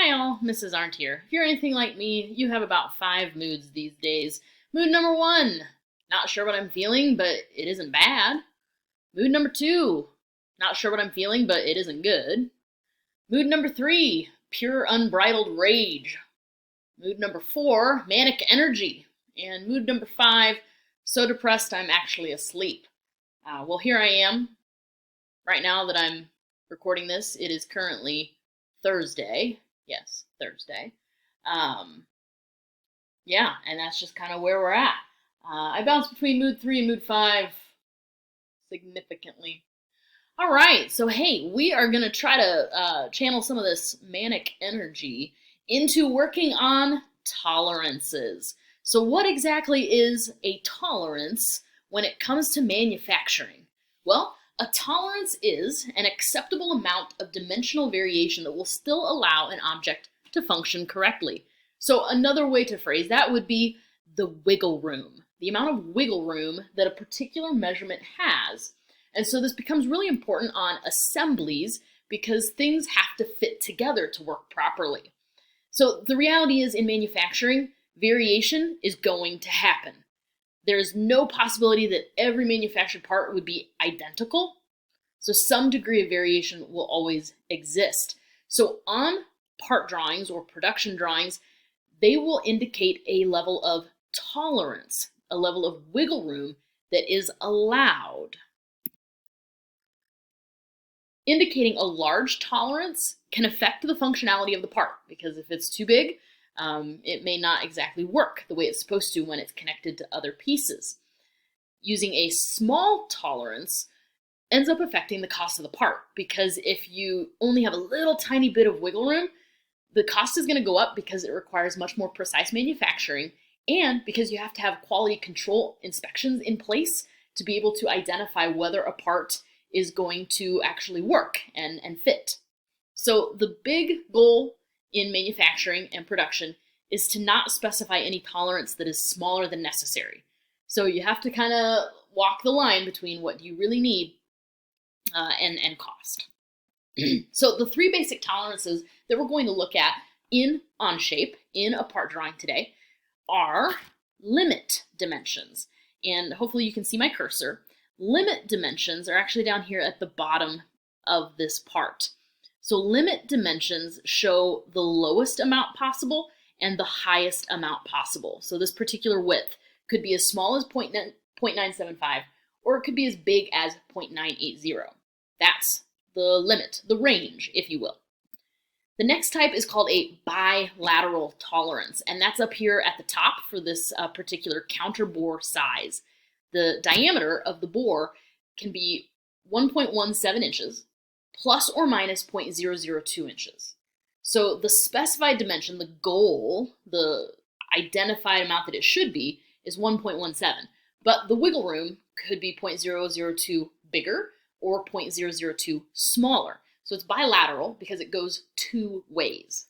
Hi all, Mrs. Arndt here. If you're anything like me, you have about 5 moods these days. Mood number 1, not sure what I'm feeling, but it isn't bad. Mood number 2, not sure what I'm feeling, but it isn't good. Mood number 3, pure unbridled rage. Mood number 4, manic energy. And mood number 5, so depressed I'm actually asleep. Well, here I am. Right now that I'm recording this, it is currently Thursday. Yes, Thursday. Um, yeah, and that's just kind of where we're at. I bounce between mood 3 and mood 5 significantly. All right, so hey, we are going to try to channel some of this manic energy into working on tolerances. So, what exactly is a tolerance when it comes to manufacturing? Well, a tolerance is an acceptable amount of dimensional variation that will still allow an object to function correctly. So another way to phrase that would be the wiggle room, the amount of wiggle room that a particular measurement has. And so this becomes really important on assemblies because things have to fit together to work properly. So the reality is in manufacturing, variation is going to happen. There's no possibility that every manufactured part would be identical. So some degree of variation will always exist. So on part drawings or production drawings, they will indicate a level of tolerance, a level of wiggle room that is allowed. Indicating a large tolerance can affect the functionality of the part because if it's too big, it may not exactly work the way it's supposed to when it's connected to other pieces. Using a small tolerance ends up affecting the cost of the part because if you only have a little tiny bit of wiggle room, the cost is going to go up because it requires much more precise manufacturing and because you have to have quality control inspections in place to be able to identify whether a part is going to actually work and fit. So the big goal in manufacturing and production is to not specify any tolerance that is smaller than necessary. So you have to kind of walk the line between what you really need and cost. So the 3 basic tolerances that we're going to look at in Onshape, in a part drawing today, are limit dimensions. And hopefully you can see my cursor. Limit dimensions are actually down here at the bottom of this part. So limit dimensions show the lowest amount possible and the highest amount possible. So this particular width could be as small as 0.975 or it could be as big as 0.980. That's the limit, the range, if you will. The next type is called a bilateral tolerance, and that's up here at the top for this particular counter bore size. The diameter of the bore can be 1.17 inches plus or minus 0.002 inches. So the specified dimension, the goal, the identified amount that it should be is 1.17, but the wiggle room could be 0.002 bigger or 0.002 smaller. So it's bilateral because it goes 2 ways.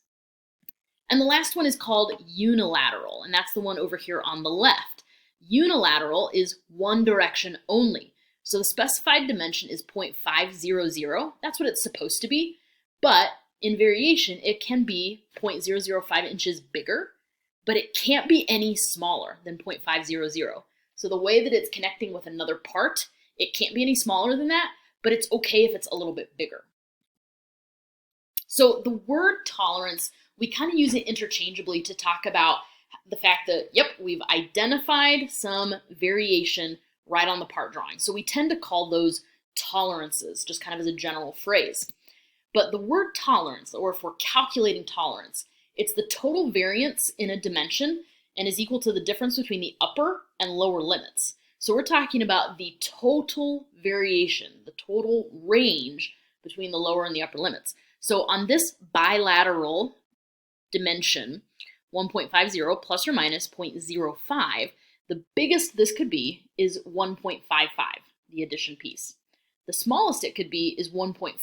And the last one is called unilateral, and that's the one over here on the left. Unilateral is one direction only. So the specified dimension is 0.500. That's what it's supposed to be. But in variation, it can be 0.005 inches bigger, but it can't be any smaller than 0.500. So the way that it's connecting with another part, it can't be any smaller than that, but it's okay if it's a little bit bigger. So the word tolerance, we kind of use it interchangeably to talk about the fact that, yep, we've identified some variation right on the part drawing. So we tend to call those tolerances, just kind of as a general phrase. But the word tolerance, or if we're calculating tolerance, it's the total variance in a dimension and is equal to the difference between the upper and lower limits. So we're talking about the total variation, the total range between the lower and the upper limits. So on this bilateral dimension, 1.50 plus or minus 0.05, the biggest this could be is 1.55, the addition piece. The smallest it could be is 1.45,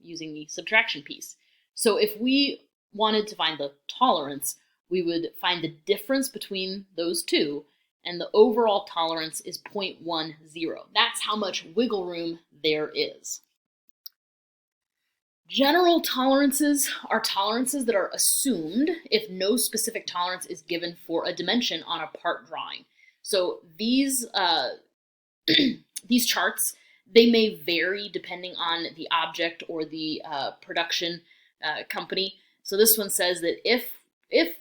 using the subtraction piece. So if we wanted to find the tolerance, we would find the difference between those two, and the overall tolerance is 0.10. That's how much wiggle room there is. General tolerances are tolerances that are assumed if no specific tolerance is given for a dimension on a part drawing. So these these charts, they may vary depending on the object or the production company. So this one says that if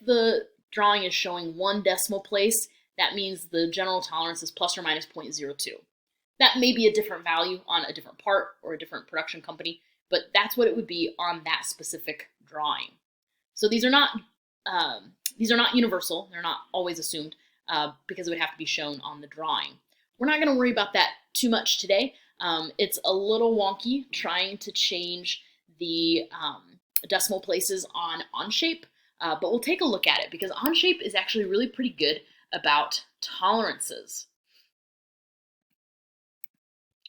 the drawing is showing 1 decimal place, that means the general tolerance is plus or minus 0.02. That may be a different value on a different part or a different production company, but that's what it would be on that specific drawing. So these are not universal. They're not always assumed because it would have to be shown on the drawing. We're not going to worry about that too much today. It's a little wonky trying to change the decimal places on Onshape, but we'll take a look at it because Onshape is actually really pretty good about tolerances.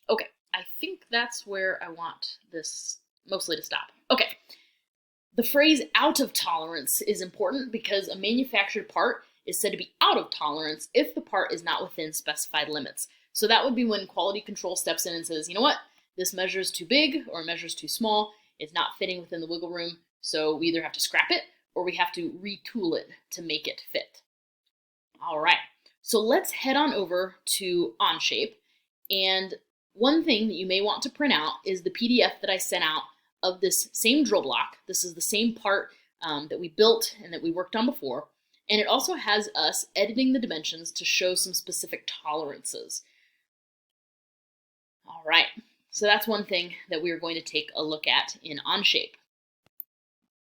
Okay, I think that's where I want this mostly to stop. Okay, the phrase out of tolerance is important because a manufactured part is said to be out of tolerance if the part is not within specified limits. So that would be when quality control steps in and says, you know what, this measure is too big or measure is too small, it's not fitting within the wiggle room, so we either have to scrap it or we have to retool it to make it fit. All right, so let's head on over to Onshape, and one thing that you may want to print out is the PDF that I sent out of this same drill block. This is the same part that we built and that we worked on before, and it also has us editing the dimensions to show some specific tolerances. All right, so that's one thing that we're going to take a look at in Onshape.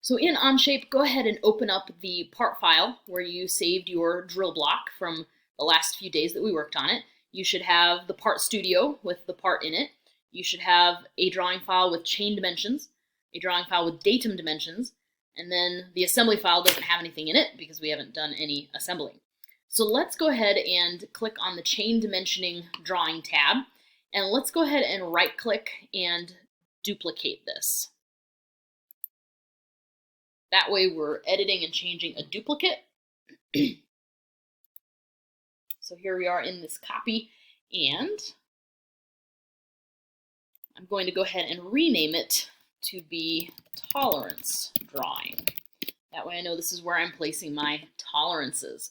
So in Onshape, go ahead and open up the part file where you saved your drill block from the last few days that we worked on it. You should have the part studio with the part in it. You should have a drawing file with chain dimensions, a drawing file with datum dimensions, and then the assembly file doesn't have anything in it because we haven't done any assembling. So let's go ahead and click on the chain dimensioning drawing tab, and let's go ahead and right click and duplicate this. That way we're editing and changing a duplicate. So here we are in this copy, and I'm going to go ahead and rename it to be tolerance drawing. That way I know this is where I'm placing my tolerances.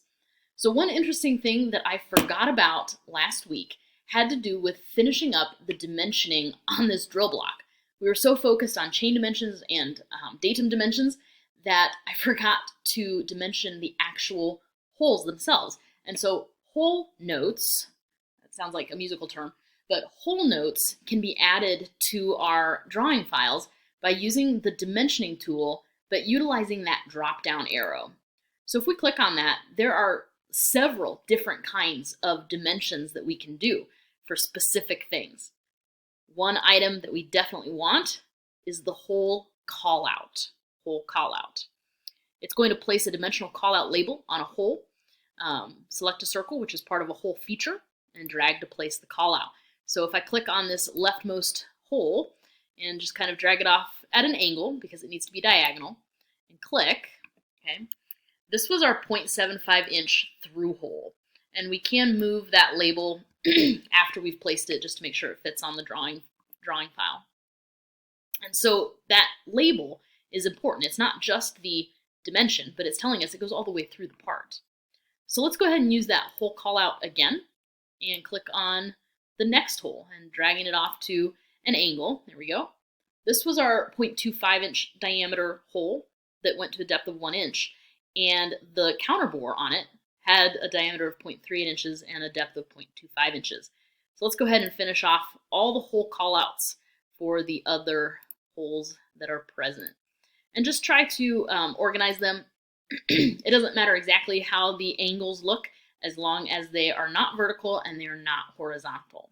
So one interesting thing that I forgot about last week had to do with finishing up the dimensioning on this drill block. We were so focused on chain dimensions and datum dimensions that I forgot to dimension the actual holes themselves. And so hole notes, that sounds like a musical term, but hole notes can be added to our drawing files by using the dimensioning tool, but utilizing that drop-down arrow. So if we click on that, there are several different kinds of dimensions that we can do for specific things. One item that we definitely want is the hole callout. It's going to place a dimensional callout label on a hole. Select a circle, which is part of a hole feature, and drag to place the callout. So if I click on this leftmost hole and just kind of drag it off at an angle because it needs to be diagonal, and click, okay, this was our 0.75 inch through hole. And we can move that label after we've placed it just to make sure it fits on the drawing file. And so that label is important. It's not just the dimension, but it's telling us it goes all the way through the part. So let's go ahead and use that hole callout again and click on the next hole and dragging it off to an angle. There we go. This was our 0.25 inch diameter hole that went to a depth of 1 inch, and the counterbore on it had a diameter of 0.38 inches and a depth of 0.25 inches. So let's go ahead and finish off all the hole callouts for the other holes that are present. And just try to organize them. It doesn't matter exactly how the angles look as long as they are not vertical and they are not horizontal.